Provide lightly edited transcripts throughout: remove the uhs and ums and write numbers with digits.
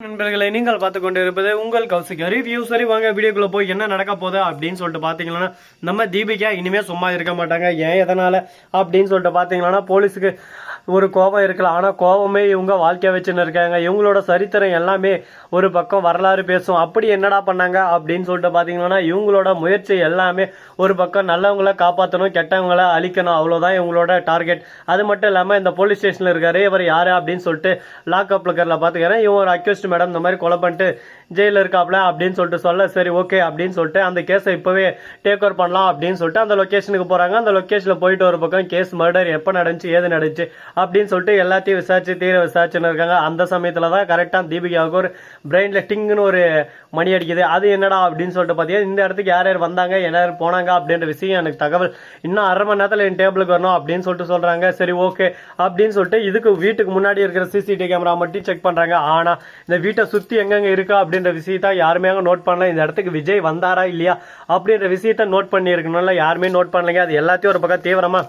நண்பர்களை நீங்கள் பார்த்து கொண்டு இருப்பது உங்கள் கௌசிக் ரிவ்யூ. சரி வாங்க வீடியோக்குள்ள போய் என்ன நடக்க போகுது அப்படின்னு சொல்லிட்டு பாத்தீங்கன்னா, நம்ம தீபிகா இனிமே சும்மா இருக்க மாட்டாங்க. ஏன் எதனால அப்படின்னு சொல்லிட்டு பாத்தீங்கன்னா, போலீஸுக்கு ஒரு கோபம் இருக்கலாம், ஆனா கோபமே இவங்க வாழ்க்கைய வச்சுன்னு இருக்காங்க. இவங்களோட சரித்திரம் எல்லாமே ஒரு பக்கம் வரலாறு பேசும். அப்படி என்னடா பண்ணாங்க அப்படின்னு சொல்லிட்டு பாத்தீங்கன்னா, இவங்களோட முயற்சி எல்லாமே ஒரு பக்கம் நல்லவங்களை காப்பாற்றணும், கெட்டவங்களை அழிக்கணும், அவ்வளவுதான் இவங்களோட டார்கெட். அது மட்டும் இல்லாம இந்த போலீஸ் ஸ்டேஷன்ல இருக்காரு இவர் யாரு அப்படின்னு சொல்லிட்டு லாக்அப்ல இருக்கிற பாத்துக்கிறேன். இவன் ஒரு அக்யூஸ்ட் மேடம், இந்த மாதிரி கொலை பண்ணிட்டு ஜெயில இருக்காப்ல அப்படின்னு சொல்லிட்டு சொல்ல, சரி ஓகே அப்படின்னு சொல்லிட்டு அந்த கேஸை இப்பவே டேக் ஓவர் பண்ணலாம் அப்படின்னு சொல்லிட்டு அந்த லொகேஷனுக்கு போறாங்க. அந்த லொகேஷன்ல போயிட்டு ஒரு பக்கம் கேஸ் மர்டர் எப்ப நடந்துச்சு ஏது நடந்துச்சு அப்படின்னு சொல்லிட்டு எல்லாத்தையும் விசாரிச்சு தீர விசாரிச்சுன்னு இருக்காங்க. அந்த சமயத்துலதான் கரெக்டா தீபிகாவுக்கு ஒரு பிரெயின் லெஃப்டிங்னு ஒரு மணி அடிக்குது. அது என்னடா அப்படின்னு சொல்லிட்டு பாத்தீங்கன்னா, இந்த இடத்துக்கு யார் யார் வந்தாங்க யார் போனாங்க அப்படின்ற விஷயம் எனக்கு தகவல் இன்னும் அரை மணி நேரத்துல என் டேபிளுக்கு வரணும் அப்படின்னு சொல்லிட்டு சொல்றாங்க. சரி ஓகே அப்படின்னு சொல்லிட்டு இதுக்கு வீட்டுக்கு முன்னாடி இருக்கிற சிசிடிவி கேமரா மட்டும் செக் பண்றாங்க. ஆனா இந்த வீட்டை சுத்தி எங்கெங்க இருக்கா அப்படின்ற விஷயத்த யாருமே நோட் பண்ணல. இந்த இடத்துக்கு விஜய் வந்தாரா இல்லையா அப்படின்ற விஷயத்த நோட் பண்ணி இருக்கணும்ல, யாருமே நோட் பண்ணலைங்க. அது எல்லாத்தையும் ஒரு பக்கம் தீவிரமா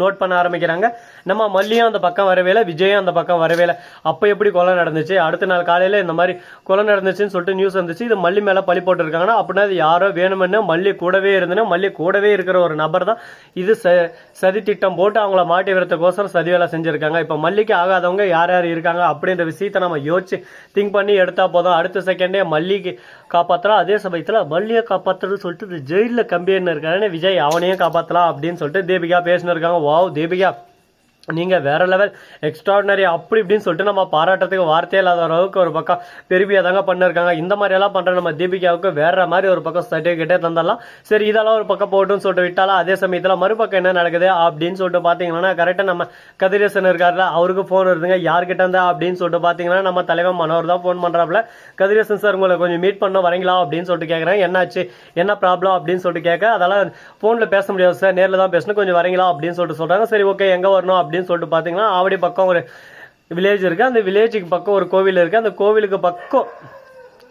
நோட் பண்ண ஆரம்பிக்கிறாங்க. நம்ம மல்லியும் அந்த பக்கம் வரவேல, விஜயும் அந்த பக்கம் வரவேல. அப்ப எப்படி கொலை நடந்துச்சு, அடுத்த நாள் காலையில இந்த மாதிரி கொலை நடந்துச்சுன்னு சொல்லிட்டு நியூஸ் வந்துச்சு. இது மல்லி மேல பழி போட்டு இருக்காங்கன்னா அப்படின்னா அது யாரோ வேணும்னு மல்லி கூடவே இருந்துன்னா, மல்லி கூடவே இருக்கிற ஒரு நபர் தான் இது சதி திட்டம் போட்டு அவங்கள மாட்டி வரத்துக்கோசரம் சதி வேலை செஞ்சிருக்காங்க. இப்ப மல்லிக்கு ஆகாதவங்க யார் யார் இருக்காங்க அப்படின்ற விஷயத்த நம்ம யோசிச்சு திங்க் பண்ணி எடுத்தா போதும். அடுத்த செகண்டே மல்லிக்கு காப்பாற்றலாம், அதே சமயத்துல மல்லியை காப்பாற்றுறது சொல்லிட்டு ஜெயில கம்பின்னு இருக்காரு விஜய், அவனையும் காப்பாற்றலாம் அப்படின்னு சொல்லிட்டு தீபிகா பேசினு இருக்காங்க. வாவ் தீபிகா நீங்க வேற லெவல், எக்ஸ்ட்ராடினரி அப்படி இப்படின்னு சொல்லிட்டு நம்ம பாராட்டுறதுக்கு வார்த்தையே இல்லாத அளவுக்கு ஒரு பக்கம் பெருமையா தாங்க பண்ணிருக்காங்க. இந்த மாதிரி எல்லாம் பண்ற நம்ம தீபிகாவுக்கு வேற மாதிரி ஒரு பக்கம் சர்டிபிகேட்டே தந்தரலாம். சரி இதெல்லாம் ஒரு பக்கம் போட்டுன்னு சொல்லிட்டு விட்டாலும், அதே சமயத்துல மறுபக்கம் என்ன நடக்குது அப்படின்னு சொல்லிட்டு பாத்தீங்கன்னா, கரெக்டா நம்ம கதிரேசன் இருக்காருல அவருக்கு போன் வருதுங்க. யார்கிட்ட இருந்தா அப்படின்னு சொல்லிட்டு பாத்தீங்கன்னா, நம்ம தலைவர் மனோர் தான் போன் பண்றாப்ல. கதிரேசன் சார் உங்களை கொஞ்சம் மீட் பண்ண வரீங்களா அப்படின்னு சொல்லிட்டு கேட்கறேன். என்னாச்சு என்ன ப்ராப்ளம் அப்படின்னு சொல்லிட்டு கேட்க, அதெல்லாம் போன்ல பேச முடியாது சார், நேர்ல தான் பேசணும், கொஞ்சம் வரீங்களா அப்படின்னு சொல்லிட்டு சொல்றாங்க. சரி ஓகே எங்க வரணும் அப்படின்னு சொல்லிட்டு பாத்தீங்கன்னா, ஆவடி பக்கம் ஒரு வில்லேஜ் இருக்கு, அந்த வில்லேஜுக்கு பக்கம் ஒரு கோவில் இருக்கு, அந்த கோவிலுக்கு பக்கம்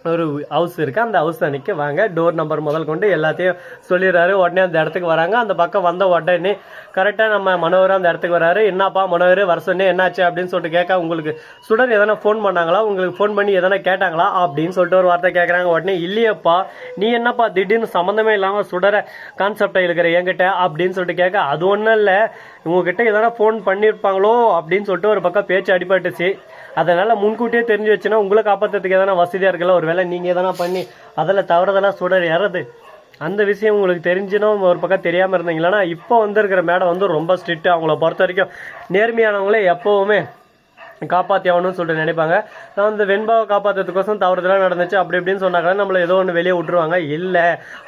ஒரு ஹவுஸ் இருக்கு. அந்த ஹவுஸ் அன்னைக்கு வாங்க, டோர் நம்பர் முதல் கொண்டு எல்லாத்தையும் சொல்லிடுறாரு. உடனே அந்த இடத்துக்கு வராங்க. அந்த பக்கம் வந்த உடனே கரெக்டா நம்ம மனோகர் அந்த இடத்துக்கு வராரு. என்னப்பா மனோகர் வர சொன்னே என்னாச்சு அப்படின்னு சொல்லிட்டு கேட்க, உங்களுக்கு சுடர் எதனா ஃபோன் பண்ணாங்களா, உங்களுக்கு ஃபோன் பண்ணி எதனா கேட்டாங்களா அப்படின்னு சொல்லிட்டு ஒரு வார்த்தை கேட்கறாங்க. உடனே இல்லையப்பா நீ என்னப்பா திடீர்னு சம்மந்தமே இல்லாம சுடர கான்செப்டா இருக்கிற என்கிட்ட அப்படின்னு சொல்லிட்டு கேட்க, அது ஒன்றும் இல்லை உங்ககிட்ட எதனா ஃபோன் பண்ணியிருப்பாங்களோ அப்படின்னு சொல்லிட்டு ஒரு பக்கம் பேச்சு அடிபட்டுச்சு. அதனால முன்கூட்டியே தெரிஞ்சு வச்சுன்னா உங்களை காப்பாற்றுறதுக்கு எதனா வசதியா இருக்குல்ல, ஒருவேளை நீங்க எதனா பண்ணி அதில் தவறுதலா சுடர் ஏறது அந்த விஷயம் உங்களுக்கு தெரிஞ்சுனும் ஒரு பக்கம் தெரியாம இருந்தீங்களா. இப்போ வந்திருக்கிற மேடம் வந்து ரொம்ப ஸ்ட்ரிக்ட். அவங்கள பொறுத்த வரைக்கும் நேர்மையானவங்களே எப்பவுமே காப்பாற்றி ஆகணும்னு சொல்லிட்டு நினைப்பாங்க. நான் இந்த வெண்பாவை காப்பாற்றுறதுக்கோசம் தவறுதெல்லாம் நடந்துச்சு அப்படி இப்படின்னு சொன்னாங்க, நம்மள ஏதோ ஒன்று வெளியே விட்டுருவாங்க. இல்லை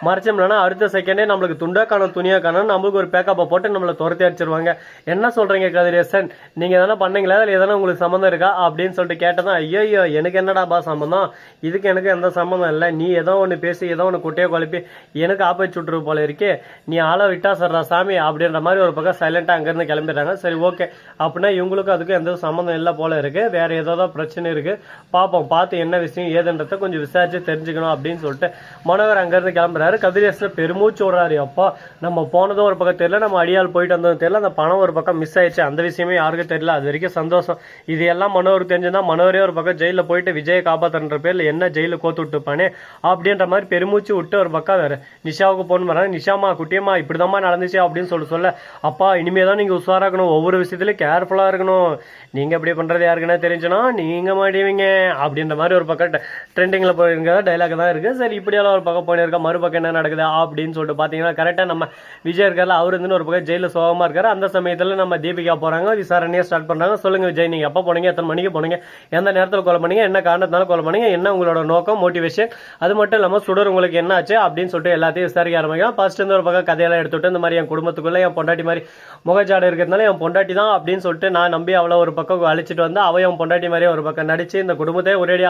மறைச்சோம்னா அடுத்த செகண்டே நம்மளுக்கு துண்டா காணும் துணியா காணும், நம்மளுக்கு ஒரு பேக்கப்பை போட்டு நம்மளை துரத்தி அடிச்சிருவாங்க. என்ன சொல்றீங்க கதிரேசன், நீங்க எதனா பண்ணீங்களா, அதில் எதனா உங்களுக்கு சம்மந்தம் இருக்கா அப்படின்னு சொல்லிட்டு கேட்டதான், ஐயோ எனக்கு என்னடாபா சம்மந்தம், இதுக்கு எனக்கு எந்த சம்மந்தம் இல்லை, நீ ஏதோ ஒன்று பேசி ஏதோ ஒன்று குட்டையை குழப்பி எனக்கு ஆப்பை சுட்டுரு போல இருக்கே, நீ ஆளை விட்டா சர்றா சாமி அப்படின்ற மாதிரி ஒரு பக்கம் சைலண்டா அங்கிருந்து கிளம்பிடுறாங்க. சரி ஓகே அப்படின்னா இவங்களுக்கும் அதுக்கும் எந்த சம்மந்தம் இல்லை போல இருக்கு, வேற ஏதோ பிரச்சனை இருக்கு, பாப்போம் பார்த்து என்ன விஷயம் ஏதுன்றத கொஞ்சம் விசாரிச்சு தெரிஞ்சுக்கணும் அப்படின்னு சொல்லிட்டு மனோகர் அங்கிருந்து கிளம்புறாரு. கதிரேசன் பெருமூச்சு விடுறாரு. அப்பா நம்ம போனதும் ஒரு பக்கம் தெரியல, நம்ம அடியால் போயிட்டு வந்ததும் தெரியல, அந்த பணம் ஒரு பக்கம் மிஸ் ஆயிடுச்சு, அந்த விஷயமே யாருக்கும் தெரியல. அது வரைக்கும் சந்தோஷம். இது எல்லாம் மனோகருக்கு தெரிஞ்சுதான் மனோரே ஒரு பக்கம் ஜெயில போயிட்டு விஜயை காப்பாத்துற பேர்ல என்ன ஜெயில கோத்து விட்டுப்பானே அப்படின்ற மாதிரி பெருமூச்சு விட்டு ஒரு பக்கம் வேற நிஷாவுக்கு போன் பண்றாங்க. நிஷாமா குட்டியம்மா இப்படிதாம்மா நடந்துச்சு அப்படின்னு சொல்ல, அப்பா இனிமேதான் நீங்க உஷாரா இருக்கணும், ஒவ்வொரு விஷயத்திலயும் கேர்ஃபுல்லா இருக்கணும், நீங்க எப்படி பண்றது யாருக்குன்னா தெரிஞ்சுனா நீங்க மாட்டீங்க அப்படின்ற மாதிரி ஒரு பக்கம் ட்ரெண்டிங்ல போயிருக்க டைலாக் தான் இருக்கு. சரி இப்படியெல்லாம் ஒரு பக்கம் போயிருக்கா, மறுபக்கம் என்ன நடக்குது அப்படின்னு சொல்லிட்டு பாத்தீங்கன்னா, கரெக்டா நம்ம விஜய் இருக்காரு, அவரு இருந்து ஒரு பக்கம் ஜெயில சோகமா இருக்காரு. அந்த சமயத்துல நம்ம தீபிகா போறாங்க, விசாரணையா ஸ்டார்ட் பண்றாங்க. சொல்லுங்க விஜய் நீங்க எப்ப போனீங்க, எத்தனை மணிக்கு போனீங்க, எந்த நேரத்தில் கொலை பண்ணீங்க, என்ன காரணத்தினால கொலை பண்ணீங்க, என்ன உங்களோட நோக்கம் மோட்டிவேஷன், அது மட்டும் இல்லாம சுடர் உங்களுக்கு என்ன ஆச்சு அப்படின்னு சொல்லிட்டு எல்லாத்தையும் விசாரிக்க ஆரம்பிக்கலாம். ஃபர்ஸ்ட் இருந்து ஒரு பக்கம் கதையெல்லாம் எடுத்துட்டு இந்த மாதிரி என் குடும்பத்துக்குள்ள என் பொண்டாட்டி மாதிரி முகஜாடு இருக்கிறதுனால என் பொண்டாட்டி தான் அப்படின்னு சொல்லிட்டு நான் நம்பி அவளை ஒரு பக்கம் அழிச்சிட்டு வந்து அவன் பொண்டாட்டி மாதிரியே ஒரு பக்கம் நடிச்சு இந்த குடும்பத்தையே ஒரேடியா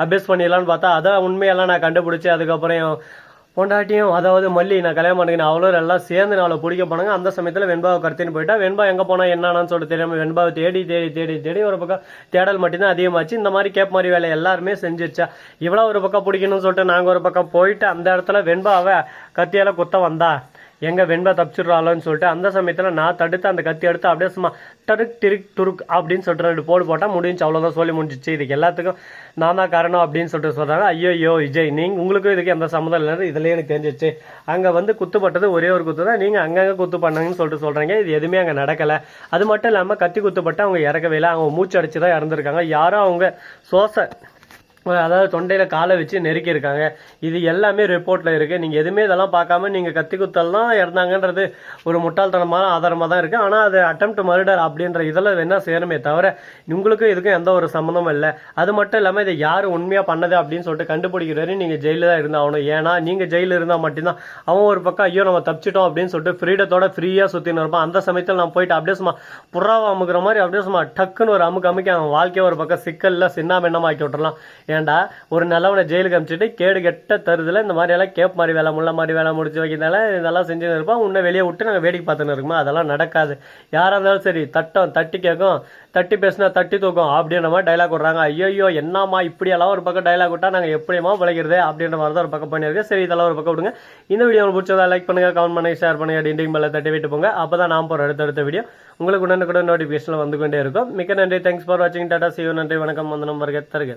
அபியூஸ் பண்ணிடலான்னு பார்த்தா அதான் உண்மையெல்லாம் நான் கண்டுபிடிச்சி அதுக்கப்புறம் பொண்டாட்டியும் அதாவது மல்லி நான் கல்யாணம் பண்ணிக்கினேன் அவளும் எல்லாம் சேர்ந்து நான் அவளை பிடிக்க போனாங்க. அந்த சமயத்தில் வெண்பாவை கடத்தின்னு போயிட்டா. வெண்பா எங்கே போனா என்னன்னு சொல்லிட்டு தெரியாம வெண்பாவை தேடி தேடி தேடி தேடி ஒரு பக்கம் தேடல் மட்டும்தான் அதிகமாச்சு. இந்த மாதிரி கேப் மாதிரி வேலை எல்லாருமே செஞ்சிருச்சா. இவ்வளோ ஒரு பக்கம் பிடிக்கணும்னு சொல்லிட்டு நாங்கள் ஒரு பக்கம் போயிட்டு அந்த இடத்துல வெண்பாவை கத்தியால குத்த வந்தா எங்க வெண்பா தப்பிச்சிடுறாளோன்னு சொல்லிட்டு அந்த சமயத்தில் நான் தடுத்து அந்த கத்தி எடுத்து அப்படியே சும்மா டருக் டிரிக் துருக் அப்படின்னு சொல்லிட்டு 2 போடு போட்டால் முடிஞ்சு, அவ்வளோதான், சொல்லி முடிஞ்சிச்சு. இதுக்கு எல்லாத்துக்கும் நான் தான் காரணம் அப்படின்னு சொல்லிட்டு சொல்கிறாங்க. ஐயோ விஜய், உங்களுக்கும் இதுக்கு எந்த சம்மந்தம் இல்லைன்னு இதுலேயே எனக்கு தெரிஞ்சிச்சு. அங்கே வந்து குத்துப்பட்டது ஒரே ஒரு குத்து தான், நீங்கள் அங்கங்கே குத்து பண்ணாங்கன்னு சொல்லிட்டு சொல்கிறீங்க. இது எதுவுமே அங்கே நடக்கலை. அது மட்டும் இல்லாமல் கத்தி குத்துப்பட்டு அவங்க இறக்கவே இல்லை, அவங்க மூச்சு அடிச்சு தான் இறந்துருக்காங்க. யாரும் அவங்க அதாவது தொண்டையில் காலை வச்சு நெருக்கியிருக்காங்க. இது எல்லாமே ரிப்போர்ட்டில் இருக்குது. நீங்கள் எதுவுமே இதெல்லாம் பார்க்காம நீங்கள் கத்தி குத்தல் தான் இறந்தாங்கன்றது ஒரு முட்டாள்தனமான ஆதாரமாக தான் இருக்குது. ஆனால் அது அட்டெம்ப்ட் மர்டர் அப்படின்ற இதில் என்ன செய்யணுமே தவிர உங்களுக்கும் இதுக்கும் எந்த ஒரு சம்மந்தமும் இல்லை. அது மட்டும் இல்லாமல் இதை யார் உண்மையாக பண்ணது அப்படின்னு சொல்லிட்டு கண்டுபிடிக்கிறாரு நீங்கள் ஜெயிலில் தான் இருந்தாகணும். ஏன்னா நீங்கள் ஜெயிலில் இருந்தால் மட்டும்தான் அவன் ஒரு பக்கம் ஐயோ நம்ம தப்பிச்சிட்டோம் அப்படின்னு சொல்லிட்டு ஃப்ரீடத்தோட ஃப்ரீயாக சுற்றின்னு இருப்பான். அந்த சமயத்தில் நான் போயிட்டு அப்படியே சும்மா புறாவை அமுக்கிற மாதிரி அப்படியே சும்மா டக்குன்னு ஒரு அமுக்கி அவன் வாழ்க்கையை ஒரு பக்கம் சிக்கலில் சின்ன மென்னமாக்கி விட்டுறலாம். ஏன்டா ஒரு நல்லவனை ஜெயிலுக்கு அனுப்பிச்சிட்டு கேடு கெட்ட தருதுல இந்த மாதிரி எல்லாம் கேப் மாதிரி வேலை முள்ள மாதிரி வேலை முடிச்சு வைக்கிறதால இதெல்லாம் செஞ்சுன்னு இருப்போம். உன்னை வெளியே விட்டு நாங்கள் வேடிக்கை பார்த்துன்னு இருக்குமா, அதெல்லாம் நடக்காது. யாராக இருந்தாலும் சரி தட்டி கேட்கும், தட்டி பேசினா தட்டி தூக்கும் அப்படின்ற மாதிரி டைலாக் விட்றாங்க. ஐயோ என்னம்மா இப்படியெல்லாம் ஒரு பக்கம் டைலாக் விட்டா நாங்கள் எப்படியுமா விளைக்கிறது அப்படின்ற மாதிரி தான் ஒரு பக்கம் பண்ணியிருக்கு. சரி, இதெல்லாம் ஒரு பக்கம் விடுங்க. இந்த வீடியோ உங்களுக்கு பிடிச்சதா லைக் பண்ணுங்க, கமெண்ட் பண்ணுங்க, ஷேர் பண்ணுங்க, டிண்டிங் பெல்ல தட்டி விட்டு போங்க. அப்போ தான் நான் போகிற அடுத்த வீடியோ உங்களுக்கு உடனுக்குடன் நோட்டிஃபிகேஷன் வந்து கொண்டே இருக்கும். மிக்க நன்றி, தேங்க்ஸ் ஃபார் வாட்சிங், டாடா, see you, நன்றி, வணக்கம், வந்தனம், வருக தருக.